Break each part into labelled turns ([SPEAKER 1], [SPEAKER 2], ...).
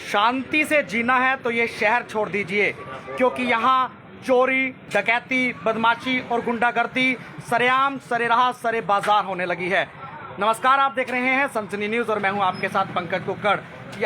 [SPEAKER 1] शांति से जीना है तो ये शहर छोड़ दीजिए, क्योंकि यहाँ चोरी, डकैती, बदमाशी और गुंडागर्दी सरेआम, सरेराह, सरे बाजार होने लगी है। नमस्कार, आप देख रहे हैं सनसनी न्यूज़ और मैं हूं आपके साथ पंकज कुक्कड़। जी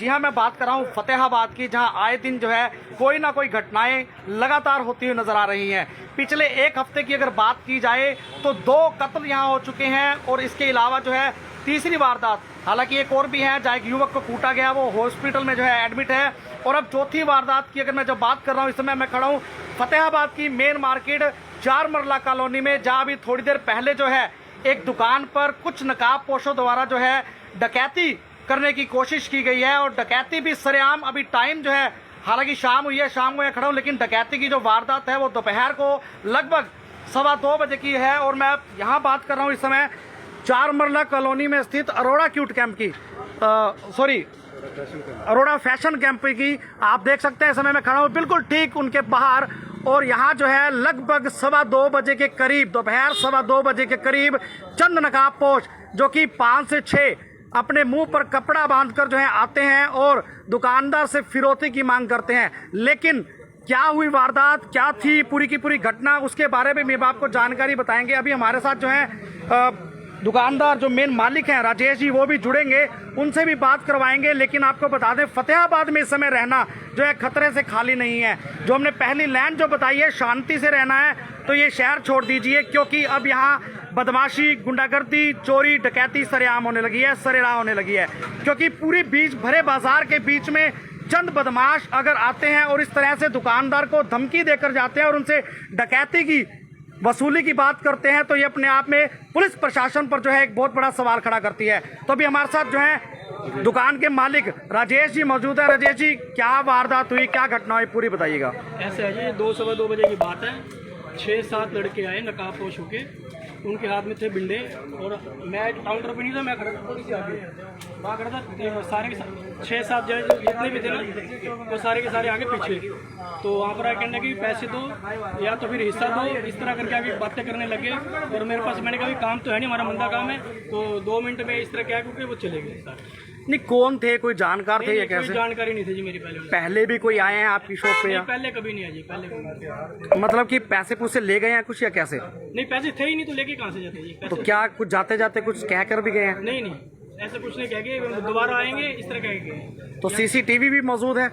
[SPEAKER 1] हाँ, मैं बात कर रहा हूं फतेहाबाद की, जहां आए दिन जो है कोई ना कोई घटनाएं लगातार होती हुई नजर आ रही हैं। पिछले एक हफ्ते की अगर बात की जाए तो 2 कत्ल यहां हो चुके हैं और इसके अलावा जो है तीसरी वारदात, हालांकि एक और भी है जहाँ एक युवक को कूटा गया, वो हॉस्पिटल में जो है एडमिट है। और अब चौथी वारदात की अगर मैं जब बात कर रहा हूँ, इस समय मैं खड़ा हूँ फतेहाबाद की मेन मार्केट 4 मरला कॉलोनी में, जहाँ अभी थोड़ी देर पहले जो है एक दुकान पर कुछ नकाबपोशों द्वारा जो है डकैती करने की कोशिश की गई है और डकैती भी सरेआम। अभी टाइम जो है, हालांकि शाम हुई है, शाम को मैं खड़ा हूँ, लेकिन डकैती की जो वारदात है वो दोपहर को लगभग 2:15 बजे की है। और मैं यहाँ बात कर रहा हूँ इस समय 4 मरला कॉलोनी में स्थित अरोड़ा क्यूट कैंप की, अरोड़ा फैशन कैंप की। आप देख सकते हैं इस समय मैं खड़ा हूँ बिल्कुल ठीक उनके बाहर। और यहाँ जो है लगभग 2:15 बजे के करीब, दोपहर 2:15 बजे के करीब चंद नकाबपोश जो कि 5 से 6 अपने मुंह पर कपड़ा बांधकर जो है आते हैं और दुकानदार से फिरौती की मांग करते हैं। लेकिन क्या हुई वारदात, क्या थी पूरी की पूरी घटना, उसके बारे में हम आपको जानकारी बताएंगे। अभी हमारे साथ जो है दुकानदार जो मेन मालिक हैं राजेश जी, वो भी जुड़ेंगे, उनसे भी बात करवाएंगे। लेकिन आपको बता दें फतेहाबाद में इस समय रहना जो है खतरे से खाली नहीं है। जो हमने पहली लाइन जो बताई है, शांति से रहना है तो ये शहर छोड़ दीजिए, क्योंकि अब यहाँ बदमाशी, गुंडागर्दी, चोरी, डकैती सरेआम होने लगी है, सरेराह होने लगी है। क्योंकि पूरी बीच भरे बाजार के बीच में चंद बदमाश अगर आते हैं और इस तरह से दुकानदार को धमकी देकर जाते हैं और उनसे डकैती की वसूली की बात करते हैं, तो ये अपने आप में पुलिस प्रशासन पर जो है एक बहुत बड़ा सवाल खड़ा करती है। तो अभी हमारे साथ जो है दुकान के मालिक राजेश जी मौजूद है। राजेश जी, क्या वारदात हुई, क्या घटना हुई, पूरी बताइएगा।
[SPEAKER 2] ऐसे है जी, 2-2:15 बजे की बात है। 6-7 लड़के आए नकाबपोश होके, उनके हाथ में थे बिल्डे और मैं काउंटर पे नहीं था, मैं खड़ा था थोड़ी सी आगे वहाँ खड़ा था। सारे के 6-7 जने जितने भी थे ना, वो सारे के सारे आगे पीछे। तो वहाँ पर आके कहने की पैसे दो या तो फिर हिस्सा दो, इस तरह करके आगे बातें करने लगे। और मेरे पास, मैंने कहा काम तो है नहीं, हमारा मंदा काम है। तो 2 मिनट में इस तरह क्या क्योंकि वो चले गए सारे।
[SPEAKER 1] नहीं, कौन थे, कोई जानकार थे या कैसे?
[SPEAKER 2] कोई जानकारी नहीं थी जी मेरी
[SPEAKER 1] पहले भी कोई आए हैं आपकी शॉप पे?
[SPEAKER 2] पहले कभी नहीं आए जी, पहले कभी।
[SPEAKER 1] मतलब कि पैसे पूसे ले गए हैं कुछ या कैसे?
[SPEAKER 2] नहीं, पैसे थे ही नहीं तो लेके कहाँ से जाते जी?
[SPEAKER 1] तो क्या कुछ जाते जाते कुछ कह कर भी गए हैं?
[SPEAKER 2] नहीं, ऐसा कुछ नहीं कह गए, दोबारा आएंगे इस तरह कह गए।
[SPEAKER 1] तो सीसीटीवी भी मौजूद है?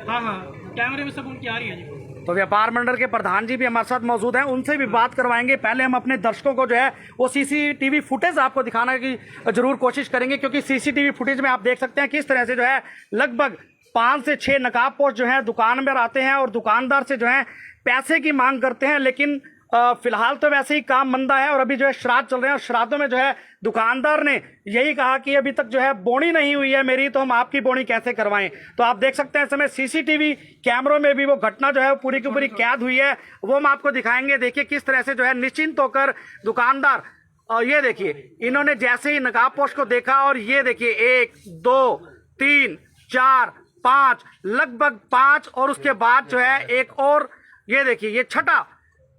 [SPEAKER 2] हाँ, कैमरे में सब उनकी आ रही है जी।
[SPEAKER 1] तो व्यापार मंडल के प्रधान जी भी हमारे साथ मौजूद हैं, उनसे भी बात करवाएंगे। पहले हम अपने दर्शकों को जो है वो सीसीटीवी फुटेज आपको दिखाने की जरूर कोशिश करेंगे, क्योंकि सीसीटीवी फुटेज में आप देख सकते हैं किस तरह से जो है लगभग 5 से 6 नकाबपोश जो है दुकान में आते हैं और दुकानदार से जो है पैसे की मांग करते हैं। लेकिन फिलहाल तो वैसे ही काम मंदा है और अभी जो है श्राद्ध चल रहे हैं और श्राद्धों में जो है दुकानदार ने यही कहा कि अभी तक जो है बोनी नहीं हुई है मेरी, तो हम आपकी बोनी कैसे करवाएं। तो आप देख सकते हैं इस समय सीसीटीवी कैमरों में भी वो घटना जो है पूरी की पूरी कैद हुई है, वो हम आपको दिखाएंगे। देखिए किस तरह से जो है निश्चिंत होकर दुकानदार, और ये देखिए इन्होंने जैसे ही नकाबपोश को देखा और ये देखिए 1 2 3 4 5 लगभग 5 और उसके बाद जो है एक और, ये देखिए ये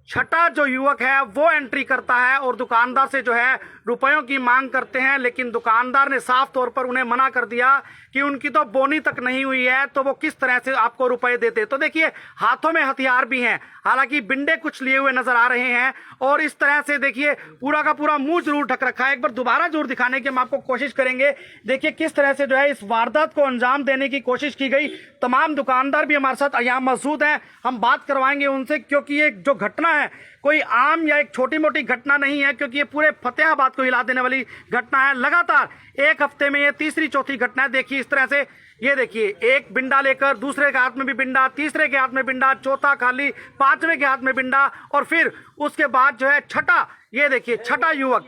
[SPEAKER 1] छठा जो युवक है वो एंट्री करता है और दुकानदार से जो है रुपयों की मांग करते हैं। लेकिन दुकानदार ने साफ तौर पर उन्हें मना कर दिया कि उनकी तो बोनी तक नहीं हुई है, तो वो किस तरह से आपको रुपए देते। तो देखिए हाथों में हथियार भी हैं, हालांकि बिंडे कुछ लिए हुए नजर आ रहे हैं और इस तरह से देखिए पूरा का पूरा मुंह जरूर ढक रखा है। एक बार दोबारा जरूर दिखाने की हम आपको कोशिश करेंगे। देखिए किस तरह से जो है इस वारदात को अंजाम देने की कोशिश की गई। तमाम दुकानदार भी हमारे साथ यहाँ मौजूद हैं, हम बात करवाएंगे उनसे, क्योंकि ये जो घटना है कोई आम या एक छोटी मोटी घटना नहीं है, क्योंकि ये पूरे फतेहाबाद को हिला देने वाली घटना है। लगातार एक हफ्ते में ये तीसरी चौथी घटना है। देखिए इस तरह से, ये देखिए एक बिंडा लेकर दूसरे के हाथ में भी बिंडा, तीसरे के हाथ में बिंडा, चौथा खाली, 5वें के हाथ में बिंडा और फिर उसके बाद जो है छठा, ये देखिए छठा युवक,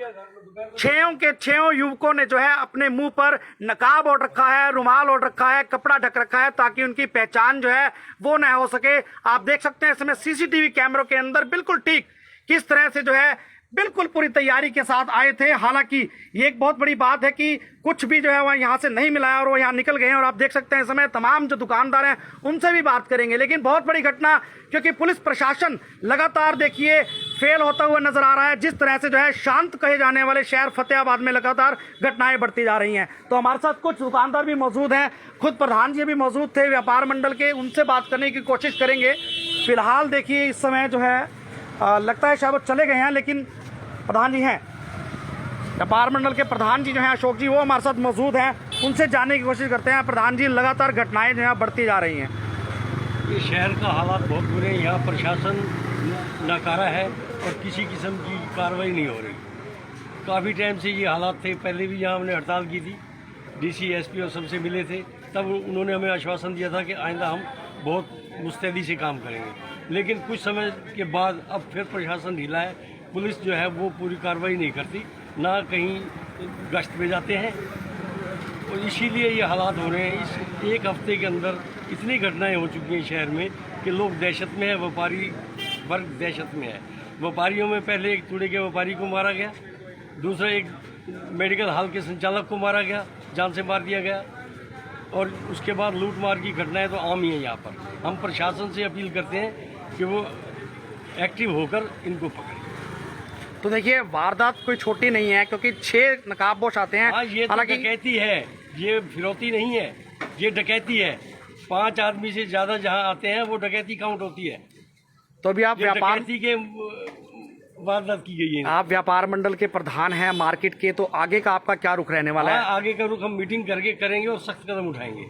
[SPEAKER 1] 6 के 6 युवकों ने जो है अपने मुंह पर नकाब ओढ़ रखा है, रुमाल ओढ़ रखा है, कपड़ा ढक रखा है ताकि उनकी पहचान जो है वो न हो सके। आप देख सकते हैं इसमें सीसीटीवी कैमरों के अंदर बिल्कुल ठीक किस तरह से जो है बिल्कुल पूरी तैयारी के साथ आए थे। हालांकि ये एक बहुत बड़ी बात है कि कुछ भी जो है वह यहाँ से नहीं मिला है और वो यहाँ निकल गए हैं। और आप देख सकते हैं इस समय तमाम जो दुकानदार हैं उनसे भी बात करेंगे। लेकिन बहुत बड़ी घटना, क्योंकि पुलिस प्रशासन लगातार देखिए फेल होता हुआ नजर आ रहा है। जिस तरह से जो है शांत कहे जाने वाले शहर फतेहाबाद में लगातार घटनाएं बढ़ती जा रही हैं। तो हमारे साथ कुछ दुकानदार भी मौजूद हैं, खुद प्रधान जी भी मौजूद थे व्यापार मंडल के, उनसे बात करने की कोशिश करेंगे। फिलहाल देखिए इस समय जो है लगता है शायद वो चले गए हैं, लेकिन प्रधान जी हैं, व्यापार मंडल के प्रधान जी जो हैं अशोक जी, वो हमारे साथ मौजूद हैं, उनसे जानने की कोशिश करते हैं। प्रधान जी, लगातार घटनाएं जो है बढ़ती जा रही हैं।
[SPEAKER 3] ये शहर का हालात बहुत बुरे हैं। यहाँ प्रशासन नाकारा है और किसी किस्म की कार्रवाई नहीं हो रही। काफ़ी टाइम से ये हालात थे। पहले भी यहाँ हमने हड़ताल की थी, डीसी एसपी और सबसे मिले थे, तब उन्होंने हमें आश्वासन दिया था कि आइंदा हम बहुत मुस्तैदी से काम करेंगे। लेकिन कुछ समय के बाद अब फिर प्रशासन ढीला है। पुलिस जो है वो पूरी कार्रवाई नहीं करती, ना कहीं गश्त पे जाते हैं, और इसीलिए ये हालात हो रहे हैं। इस एक हफ्ते के अंदर इतनी घटनाएं हो चुकी हैं शहर में कि लोग दहशत में है, व्यापारी वर्ग दहशत में है। व्यापारियों में पहले एक कूड़े के व्यापारी को मारा गया, दूसरा एक मेडिकल हॉल के संचालक को मारा गया, जान से मार दिया गया, और उसके बाद लूट मार की घटनाएं तो आम ही हैं यहाँ पर। हम प्रशासन से अपील करते हैं कि वो एक्टिव होकर इनको पकड़े।
[SPEAKER 1] तो देखिए वारदात कोई छोटी नहीं है, क्योंकि 6 नकाबपोश आते हैं।
[SPEAKER 3] हाँ, ये तो डकैती है, ये फिरौती नहीं है, ये डकैती है। 5 आदमी से ज़्यादा जहाँ आते हैं वो डकैती काउंट होती है।
[SPEAKER 1] तो अभी आप व्यापार
[SPEAKER 3] डकैती के वारदात की गई है।
[SPEAKER 1] आप व्यापार मंडल के प्रधान हैं मार्केट के, तो आगे का आपका क्या रुख रहने वाला है?
[SPEAKER 3] आगे का रुख हम मीटिंग करके करेंगे और सख्त कदम उठाएंगे।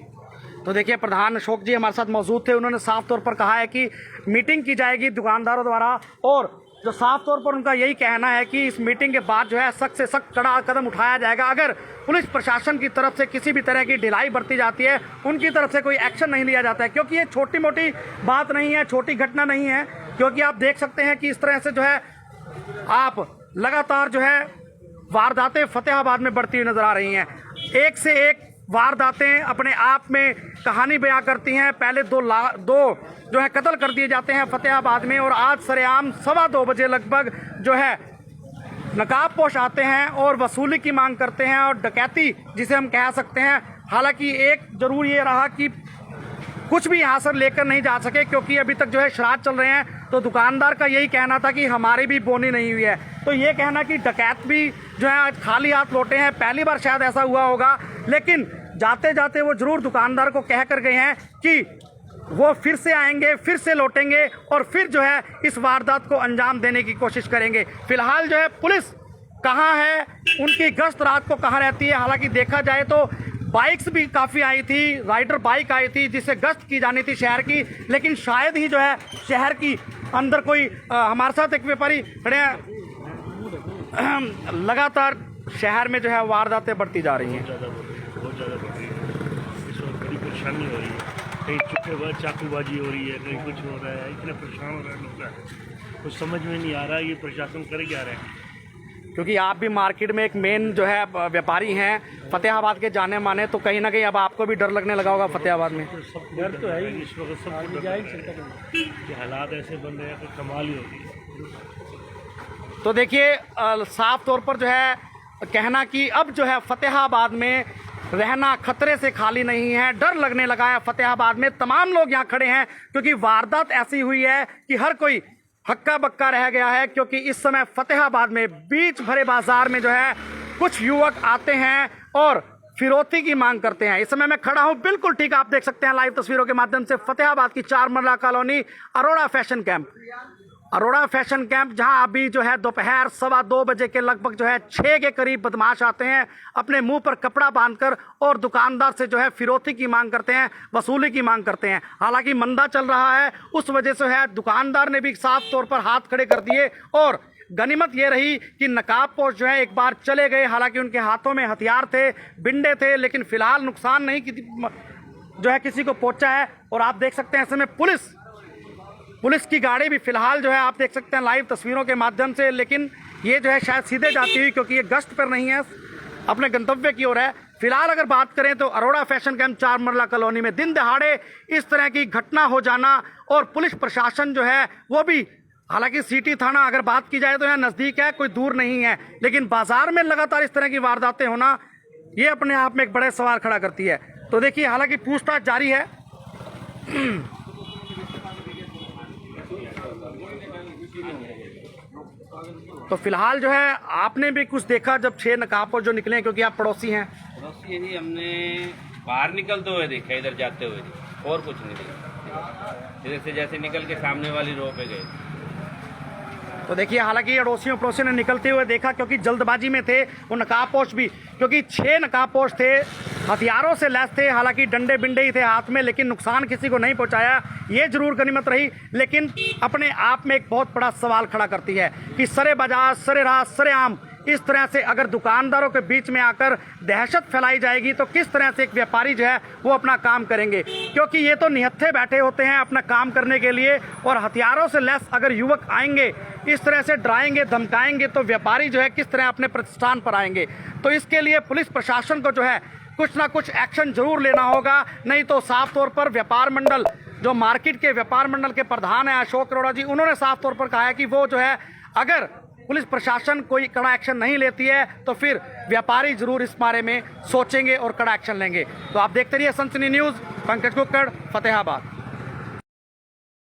[SPEAKER 1] तो देखिए प्रधान अशोक जी हमारे साथ मौजूद थे, उन्होंने साफ तौर पर कहा है कि मीटिंग की जाएगी दुकानदारों द्वारा, और जो साफ तौर पर उनका यही कहना है कि इस मीटिंग के बाद जो है सख्त से सख्त कड़ा कदम उठाया जाएगा। अगर पुलिस प्रशासन की तरफ से किसी भी तरह की ढिलाई बरती जाती है, उनकी तरफ से कोई एक्शन नहीं लिया जाता है, क्योंकि ये छोटी मोटी बात नहीं है, छोटी घटना नहीं है। क्योंकि आप देख सकते हैं कि इस तरह से जो है आप लगातार जो है वारदातें फतेहाबाद में बढ़ती हुई नजर आ रही हैं। एक से एक वारदातें अपने आप में कहानी बयां करती हैं। पहले दो जो है कत्ल कर दिए जाते हैं फतेहाबाद में, और आज सरेआम 2:15 बजे लगभग जो है नकाबपोश आते हैं और वसूली की मांग करते हैं, और डकैती जिसे हम कह सकते हैं। हालांकि एक जरूर ये रहा कि कुछ भी यहाँ से लेकर नहीं जा सके, क्योंकि अभी तक जो है श्राद्ध चल रहे हैं। तो दुकानदार का यही कहना था कि हमारी भी बोनी नहीं हुई है। तो ये कहना कि डकैत भी जो है आज खाली हाथ लौटे हैं, पहली बार शायद ऐसा हुआ होगा, लेकिन जाते जाते वो जरूर दुकानदार को कह कर गए हैं कि वो फिर से आएंगे, फिर से लौटेंगे, और फिर जो है इस वारदात को अंजाम देने की कोशिश करेंगे। फिलहाल जो है पुलिस कहाँ है, उनकी गश्त रात को कहाँ रहती है? हालांकि देखा जाए तो बाइक्स भी काफ़ी आई थी, राइडर बाइक आई थी जिससे गश्त की जानी थी शहर की, लेकिन शायद ही जो है शहर की अंदर कोई हमारे साथ एक व्यापारी खड़े हैं। लगातार शहर में जो है वारदातें बढ़ती जा रही हैं।
[SPEAKER 4] बहुत ज़्यादा बढ़ रही है, इस वक्त बड़ी परेशानी हो रही है। कहीं चुपके चाकूबाजी हो रही है, कहीं कुछ हो रहा है, इतने परेशान हो रहे हैं लोग, कुछ समझ में नहीं आ रहा है ये प्रशासन कर क्या रहे हैं।
[SPEAKER 1] क्योंकि आप भी मार्केट में एक मेन जो है व्यापारी हैं फतेहाबाद के जाने माने, तो कहीं ना कहीं अब आपको भी डर लगने लगा होगा फतेहाबाद में।
[SPEAKER 4] डर तो है ही, इस वक्त सबको डर कि हालात ऐसे बन रहे हैं, तो कमाल ही होती है।
[SPEAKER 1] तो देखिए साफ तौर पर जो है कहना कि अब जो है फतेहाबाद में रहना खतरे से खाली नहीं है, डर लगने लगा है फतेहाबाद में। तमाम लोग यहाँ खड़े हैं क्योंकि वारदात ऐसी हुई है कि हर कोई हक्का बक्का रह गया है। क्योंकि इस समय फतेहाबाद में बीच भरे बाजार में जो है कुछ युवक आते हैं और फिरौती की मांग करते हैं। इस समय मैं खड़ा हूं बिल्कुल ठीक, आप देख सकते हैं लाइव तस्वीरों के माध्यम से, फतेहाबाद की 4 मरला कॉलोनी अरोड़ा फैशन कैंप, जहां अभी जो है दोपहर 2:15 बजे के लगभग जो है 6 के करीब बदमाश आते हैं, अपने मुंह पर कपड़ा बांधकर, और दुकानदार से जो है फिरौती की मांग करते हैं, वसूली की मांग करते हैं। हालांकि मंदा चल रहा है, उस वजह से है दुकानदार ने भी साफ तौर पर हाथ खड़े कर दिए, और गनीमत ये रही कि नकाबपोश जो है एक बार चले गए। हालांकि उनके हाथों में हथियार थे, बिंडे थे, लेकिन फिलहाल नुकसान नहीं जो है किसी को पहुंचा है। और आप देख सकते हैं ऐसे में पुलिस की गाड़ी भी फिलहाल जो है आप देख सकते हैं लाइव तस्वीरों के माध्यम से, लेकिन ये जो है शायद सीधे जाती हुई, क्योंकि ये गश्त पर नहीं है, अपने गंतव्य की ओर है। फिलहाल अगर बात करें तो अरोड़ा फैशन कैंप 4 मरला कॉलोनी में दिन दहाड़े इस तरह की घटना हो जाना, और पुलिस प्रशासन जो है वो भी, हालांकि सिटी थाना अगर बात की जाए तो यहाँ नज़दीक है, कोई दूर नहीं है, लेकिन बाजार में लगातार इस तरह की वारदातें होना ये अपने आप में एक बड़े सवाल खड़ा करती है। तो देखिए हालांकि पूछताछ जारी है। तो फिलहाल जो है आपने भी कुछ देखा जब 6 नकाबपोश जो निकले हैं, क्योंकि आप पड़ोसी हैं?
[SPEAKER 5] बस यही हमने बाहर निकलते हुए देखा, इधर जाते हुए देखा, और कुछ नहीं देखा। इधर से जैसे निकल के सामने वाली रो पे गए।
[SPEAKER 1] तो देखिए, हालांकि अड़ोसियों पड़ोसियों ने निकलते हुए देखा, क्योंकि जल्दबाजी में थे वो नकाबपोश भी, क्योंकि 6 नकाबपोश थे, हथियारों से लैस थे, हालांकि डंडे बिंडे ही थे हाथ में, लेकिन नुकसान किसी को नहीं पहुंचाया, ये जरूर गनीमत रही। लेकिन अपने आप में एक बहुत बड़ा सवाल खड़ा करती है कि सरे बाजार, सरे राह, सरे आम, इस तरह से अगर दुकानदारों के बीच में आकर दहशत फैलाई जाएगी तो किस तरह से एक व्यापारी जो है वो अपना काम करेंगे, क्योंकि ये तो निहत्थे बैठे होते हैं अपना काम करने के लिए, और हथियारों से लैस अगर युवक आएंगे, इस तरह से डराएंगे, धमकाएंगे, तो व्यापारी जो है किस तरह अपने प्रतिष्ठान पर आएंगे। तो इसके लिए पुलिस प्रशासन को जो है कुछ ना कुछ एक्शन जरूर लेना होगा, नहीं तो साफ तौर पर व्यापार मंडल, जो मार्केट के व्यापार मंडल के प्रधान है अशोक अरोड़ा जी, उन्होंने साफ तौर पर कहा है कि वो जो है अगर पुलिस प्रशासन कोई कड़ा एक्शन नहीं लेती है तो फिर व्यापारी जरूर इस बारे में सोचेंगे और कड़ा एक्शन लेंगे। तो आप देखते रहिए सनसनी न्यूज़। पंकज कुक्कड़, फतेहाबाद।